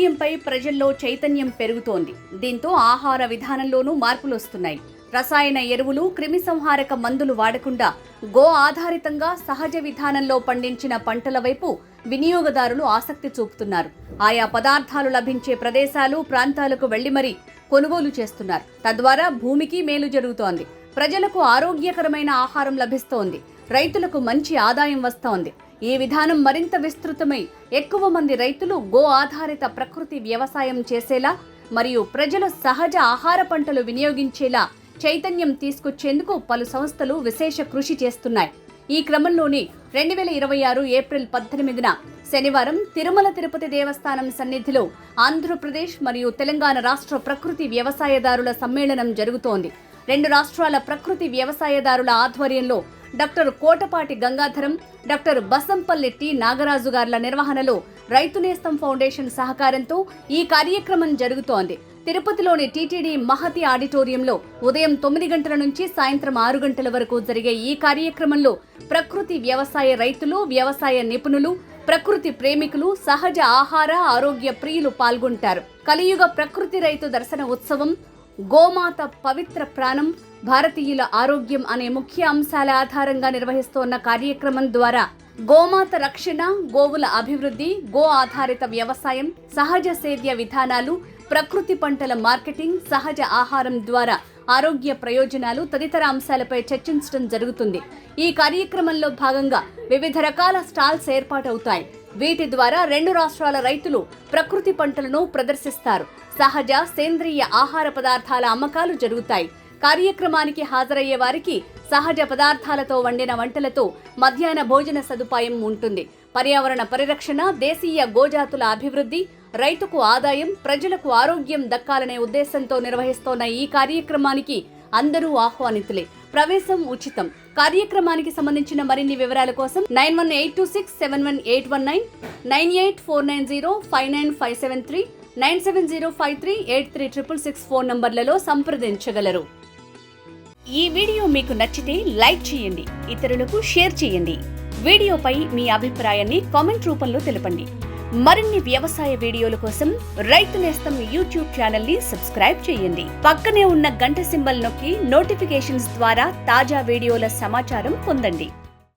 ఆరోగ్యంపై ప్రజల్లో చైతన్యం పెరుగుతోంది. దీంతో ఆహార విధానంలోనూ మార్పులు వస్తున్నాయి. రసాయన ఎరువులు, క్రిమిసంహారక మందులు వాడకుండా గో ఆధారితంగా సహజ విధానంలో పండించిన పంటల వైపు వినియోగదారులు ఆసక్తి చూపుతున్నారు. ఆయా పదార్థాలు లభించే ప్రదేశాలు, ప్రాంతాలకు వెళ్లి మరీ కొనుగోలు చేస్తున్నారు. తద్వారా భూమికి మేలు జరుగుతోంది. ప్రజలకు ఆరోగ్యకరమైన ఆహారం లభిస్తోంది. రైతులకు మంచి ఆదాయం వస్తోంది. ఈ విధానం మరింత విస్తృతమై ఎక్కువ మంది రైతులు గో ఆధారిత ప్రకృతి వ్యవసాయం చేసేలా మరియు ప్రజలు సహజ ఆహార పంటలు వినియోగించేలా చైతన్యం తీసుకొచ్చేందుకు పలు సంస్థలు విశేష కృషి చేస్తున్నాయి. ఈ క్రమంలోనే 2026 ఏప్రిల్ 18న శనివారం తిరుమల తిరుపతి దేవస్థానం సన్నిధిలో ఆంధ్రప్రదేశ్ మరియు తెలంగాణ రాష్ట్ర ప్రకృతి వ్యవసాయదారుల సమ్మేళనం జరుగుతోంది. 2 రాష్ట్రాల ప్రకృతి వ్యవసాయదారుల ఆధ్వర్యంలో doctor Kotapati Gangadharam, doctor Basampalli T Nagaraju గార్ల నిర్వహణలో రైతు నేస్తం ఫౌండేషన్ సహకారంతో ఈ కార్యక్రమం జరుగుతోంది. తిరుపతిలోని టీటీడీ మహతి ఆడిటోరియంలో ఉదయం 9 గంటల నుంచి సాయంత్రం 6 గంటల వరకు జరిగే ఈ కార్యక్రమంలో ప్రకృతి వ్యవసాయ రైతులు, వ్యవసాయ నిపుణులు, ప్రకృతి ప్రేమికులు, సహజ ఆహార ఆరోగ్య ప్రియులు పాల్గొంటారు. కలియుగ ప్రకృతి రైతు దర్శన ఉత్సవం, గోమాత పవిత్ర ప్రాణం, భారతీయుల ఆరోగ్యం అనే ముఖ్య అంశాల ఆధారంగా నిర్వహిస్తోన్న కార్యక్రమం ద్వారా గోమాత రక్షణ, గోవుల అభివృద్ధి, గో ఆధారిత వ్యవసాయం, సహజ సేద్య విధానాలు, ప్రకృతి పంటల మార్కెటింగ్, సహజ ఆహారం ద్వారా ఆరోగ్య ప్రయోజనాలు తదితర అంశాలపై చర్చించడం జరుగుతుంది. ఈ కార్యక్రమంలో భాగంగా వివిధ రకాల స్టాల్స్ ఏర్పాటవుతాయి. వీటి ద్వారా 2 రాష్ట్రాల రైతులు ప్రకృతి పంటలను ప్రదర్శిస్తారు. సహజ, సేంద్రియ ఆహార పదార్థాల అమ్మకాలు జరుగుతాయి. కార్యక్రమానికి హాజరయ్యే వారికి సహజ పదార్థాలతో వండిన వంటలతో మధ్యాహ్న భోజన సదుపాయం ఉంటుంది. పర్యావరణ పరిరక్షణ, దేశీయ గోజాతుల అభివృద్ధి, రైతుకు ఆదాయం, ప్రజలకు ఆరోగ్యం దక్కాలనే ఉద్దేశంతో నిర్వహిస్తోన్న ఈ కార్యక్రమానికి అందరూ ఆహ్వానితులే. ప్రవేశం ఉచితం. కార్యక్రమానికి సంబంధించిన మరిన్ని వివరాల కోసం 9182671819, 9849059573, 9705383666 ఫోన్ నంబర్లలో సంప్రదించగలరు. ఈ వీడియో మీకు నచ్చితే లైక్ చేయండి, ఇతరులకు షేర్ చేయండి. వీడియోపై మీ అభిప్రాయాన్ని కామెంట్ రూపంలో తెలపండి. మరిన్ని వ్యవసాయ వీడియోల కోసం రైతు నేస్తం యూట్యూబ్ ఛానల్ ని సబ్స్క్రైబ్ చేయండి. పక్కనే ఉన్న గంట సింబల్ నొక్కి నోటిఫికేషన్స్ ద్వారా తాజా వీడియోల సమాచారం పొందండి.